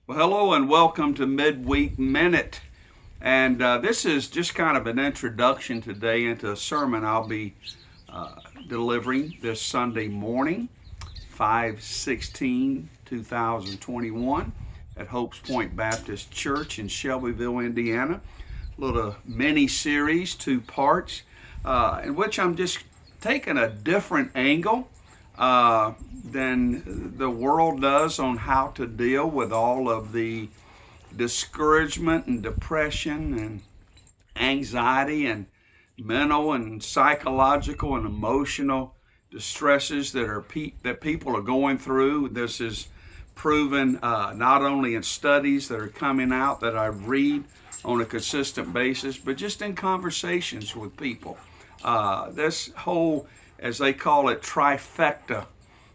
Well, hello and welcome to Midweek Minute. And this is just kind of an introduction today into a sermon I'll be delivering this Sunday morning, 5/16/2021 at Hopes Point Baptist Church in Shelbyville, Indiana. A little mini series, 2 parts, in which I'm just taking a different angle than the world does on how to deal with all of the discouragement and depression and anxiety and mental and psychological and emotional distresses that people are going through. This is proven not only in studies that are coming out that I read on a consistent basis, but just in conversations with people. This whole, as they call it, trifecta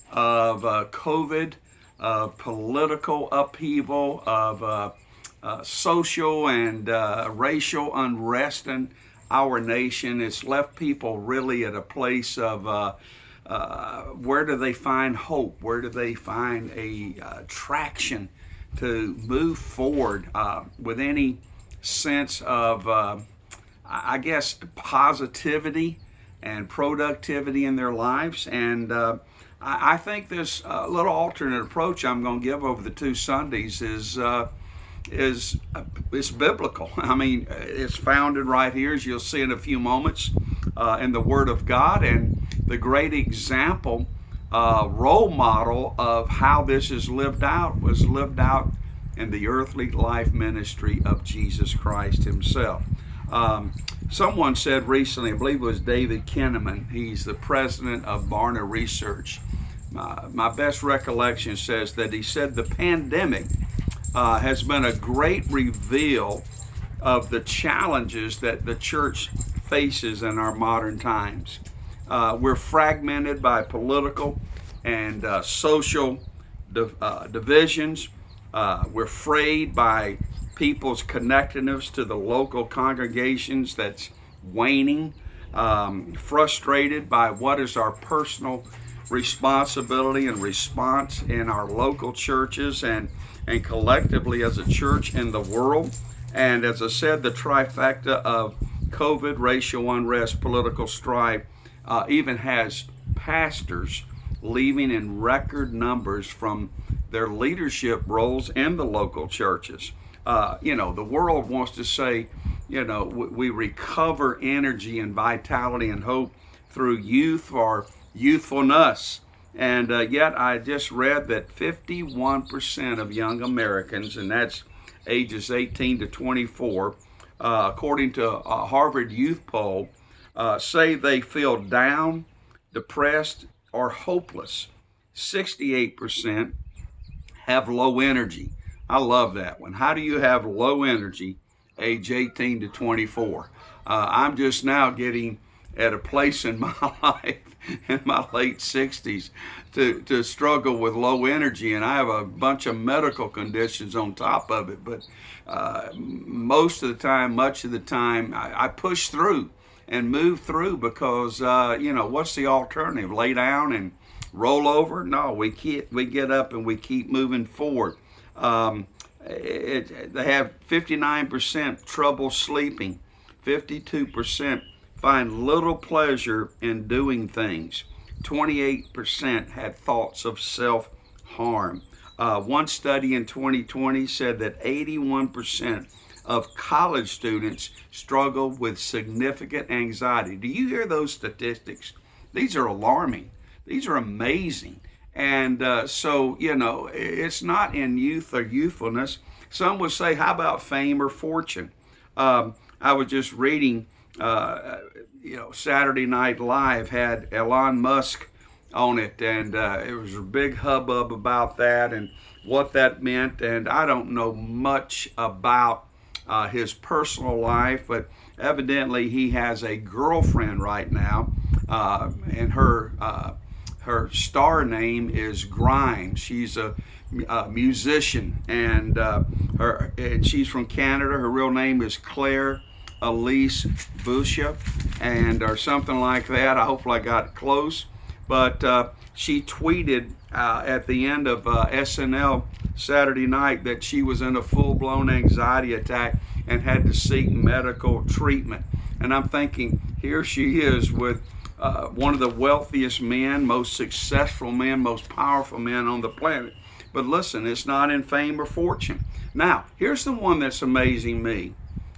of COVID, of political upheaval, of social and racial unrest in our nation. It's left people really at a place of where do they find hope? Where do they find a traction to move forward with any sense of, I guess, positivity and productivity in their lives? And I think this little alternate approach I'm going to give over the 2 Sundays is biblical. I mean, it's founded right here, as you'll see in a few moments, in the Word of God, and the great example, role model of how this is lived out was lived out in the earthly life ministry of Jesus Christ himself. Someone said recently, I believe it was David Kinnaman, he's the president of Barna Research. My best recollection says that he said the pandemic has been a great reveal of the challenges that the church faces in our modern times. We're fragmented by political and social divisions. We're frayed by people's connectedness to the local congregations that's waning, frustrated by what is our personal responsibility and response in our local churches and collectively as a church in the world. And as I said, the trifecta of COVID, racial unrest, political strife, even has pastors leaving in record numbers from their leadership roles in the local churches. The world wants to say, we recover energy and vitality and hope through youth or youthfulness. And yet I just read that 51% of young Americans, and that's ages 18 to 24, according to a Harvard Youth poll, say they feel down, depressed, or hopeless. 68% have low energy. I love that one. How do you have low energy, age 18 to 24? I'm just now getting at a place in my life in my late 60s to struggle with low energy, and I have a bunch of medical conditions on top of it, but much of the time, I push through and move through because, what's the alternative? Lay down and roll over? No, we get up and we keep moving forward. They have 59% trouble sleeping, 52% find little pleasure in doing things, 28% had thoughts of self-harm. One study in 2020 said that 81% of college students struggle with significant anxiety. Do you hear those statistics? These are alarming. These are amazing. And so, it's not in youth or youthfulness. Some would say, how about fame or fortune? I was just reading, Saturday Night Live had Elon Musk on it, and it was a big hubbub about that and what that meant. And I don't know much about his personal life, but evidently he has a girlfriend right now, and her star name is Grimes. She's a musician, and she's from Canada. Her real name is Claire Elise Busha, or something like that. I hopefully I got it close. But she tweeted at the end of SNL Saturday night that she was in a full-blown anxiety attack and had to seek medical treatment. And I'm thinking, here she is with one of the wealthiest men, most successful men, most powerful men on the planet. But listen, it's not in fame or fortune. Now, here's the one that's amazing me.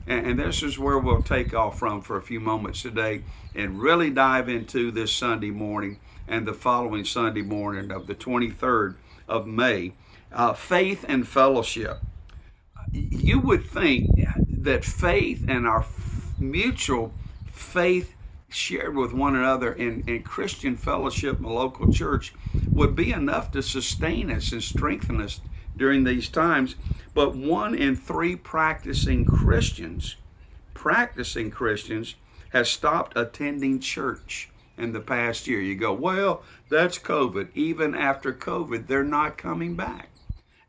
And this is where we'll take off from for a few moments today and really dive into this Sunday morning and the following Sunday morning of the 23rd of May. Faith and fellowship. You would think that faith and our mutual faith shared with one another in Christian fellowship in the local church would be enough to sustain us and strengthen us during these times. But 1 in 3 practicing Christians has stopped attending church in the past year. You go, well, that's COVID. Even after COVID, they're not coming back.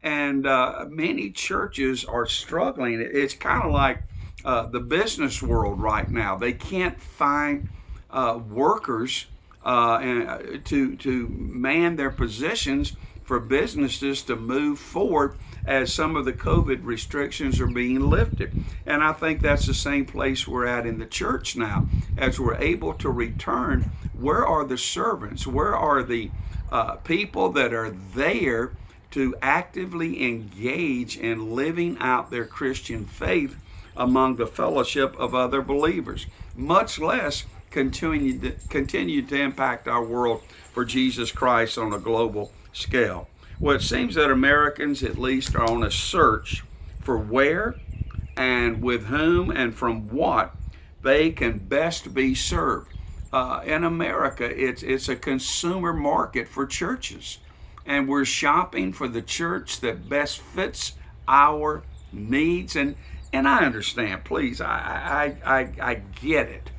And many churches are struggling. It's kind of like the business world right now. They can't find workers to man their positions for businesses to move forward as some of the COVID restrictions are being lifted. And I think that's the same place we're at in the church now. As we're able to return, where are the servants? Where are the people that are there to actively engage in living out their Christian faith among the fellowship of other believers, much less continue to impact our world for Jesus Christ on a global scale? Well, it seems that Americans at least are on a search for where and with whom and from what they can best be served. In America, it's a consumer market for churches, and we're shopping for the church that best fits our needs. And I understand, please, I get it.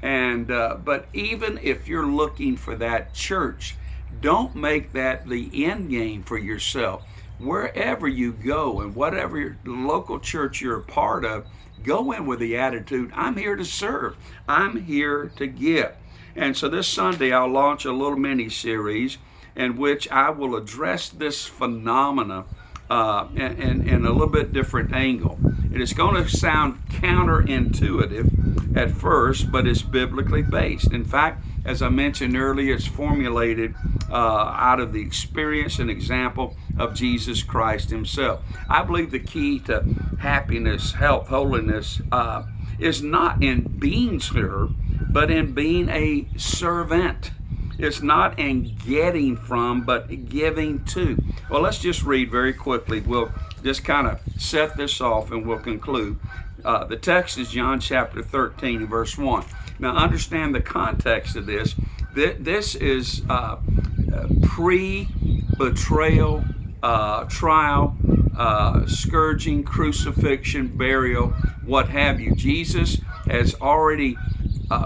And but even if you're looking for that church, don't make that the end game for yourself. Wherever you go and whatever local church you're a part of, go in with the attitude, I'm here to serve. I'm here to give. And so this Sunday, I'll launch a little mini-series in which I will address this phenomena in a little bit different angle. It is going to sound counterintuitive at first, but it's biblically based. In fact, as I mentioned earlier, it's formulated out of the experience and example of Jesus Christ himself. I believe the key to happiness, health, holiness is not in being served, but in being a servant. It's not in getting from, but giving to. Well, let's just read very quickly. We'll just kind of set this off and we'll conclude. The text is John chapter 13, verse 1. Now, understand the context of this. This is pre-betrayal, trial, scourging, crucifixion, burial, what have you. Jesus has already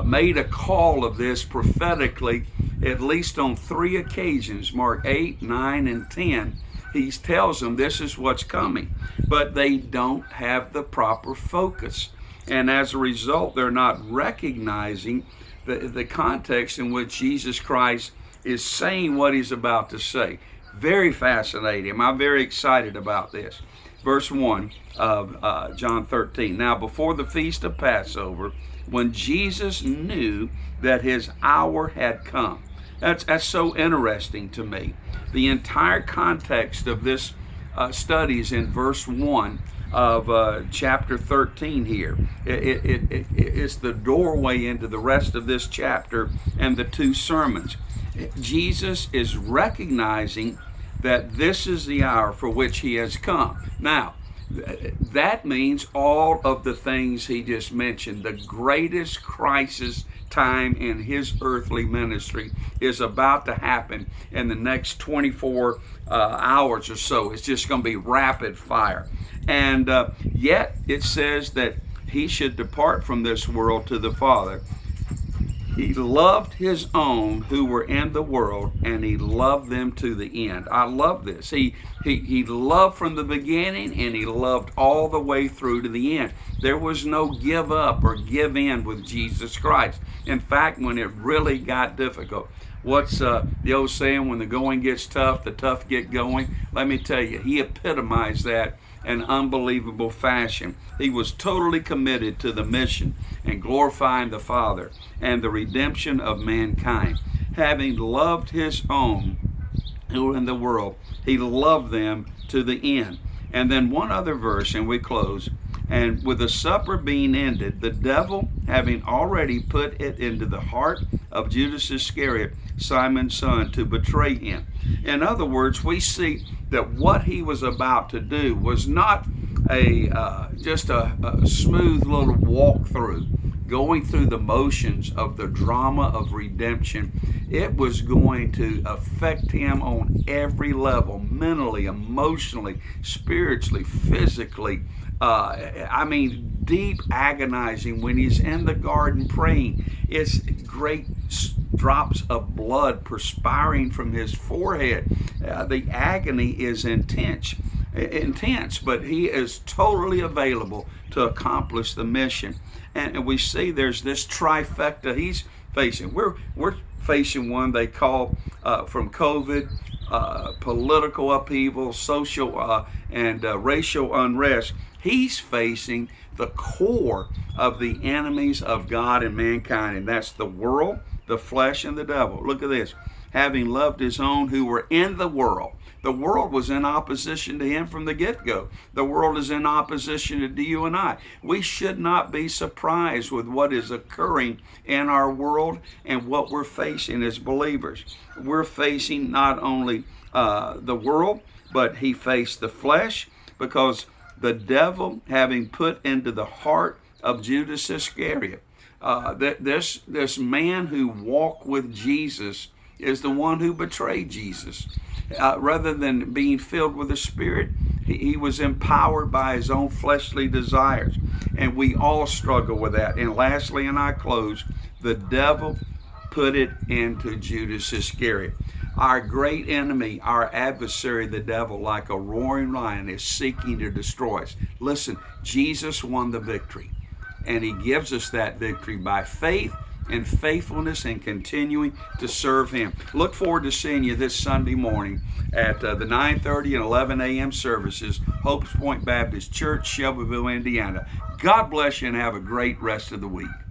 made a call of this prophetically, at least on 3 occasions, Mark 8, 9, and 10. He tells them this is what's coming, but they don't have the proper focus. And as a result, they're not recognizing the context in which Jesus Christ is saying what he's about to say. Very fascinating. I'm very excited about this. Verse 1 of John 13. Now, before the feast of Passover, when Jesus knew that his hour had come. That's so interesting to me. The entire context of this study is in verse 1 of chapter 13 here. It's the doorway into the rest of this chapter and the 2 sermons. Jesus is recognizing that this is the hour for which he has come. Now, that means all of the things he just mentioned, the greatest crisis time in his earthly ministry is about to happen in the next 24 hours or so. It's just going to be rapid fire. And yet it says that he should depart from this world to the Father. He loved his own who were in the world, and he loved them to the end. I love this. He loved from the beginning, and he loved all the way through to the end. There was no give up or give in with Jesus Christ. In fact, when it really got difficult, What's the old saying, when the going gets tough, the tough get going? Let me tell you, he epitomized that in unbelievable fashion. He was totally committed to the mission and glorifying the Father and the redemption of mankind. Having loved his own who were in the world, he loved them to the end. And then one other verse, and we close. And with the supper being ended, the devil, having already put it into the heart of Judas Iscariot, Simon's son, to betray him. In other words, we see that what he was about to do was not just a smooth little walkthrough, going through the motions of the drama of redemption. It was going to affect him on every level, mentally, emotionally, spiritually, physically. Deep agonizing when he's in the garden praying. It's great drops of blood perspiring from his forehead. The agony is intense, but he is totally available to accomplish the mission. And we see there's this trifecta he's facing. We're facing one they call from COVID, political upheaval, social and racial unrest. He's facing the core of the enemies of God and mankind, and that's the world, the flesh, and the devil. Look at this. Having loved his own who were in the world. The world was in opposition to him from the get-go. The world is in opposition to you and I. We should not be surprised with what is occurring in our world and what we're facing as believers. We're facing not only the world, but he faced the flesh, because the devil, having put into the heart of Judas Iscariot, this man who walked with Jesus is the one who betrayed Jesus. Rather than being filled with the Spirit, he was empowered by his own fleshly desires. And we all struggle with that. And lastly, and I close, the devil put it into Judas Iscariot. Our great enemy, our adversary, the devil, like a roaring lion, is seeking to destroy us. Listen, Jesus won the victory, and he gives us that victory by faith and faithfulness and continuing to serve him. Look forward to seeing you this Sunday morning at the 9:30 and 11 a.m. services, Hopes Point Baptist Church, Shelbyville, Indiana. God bless you and have a great rest of the week.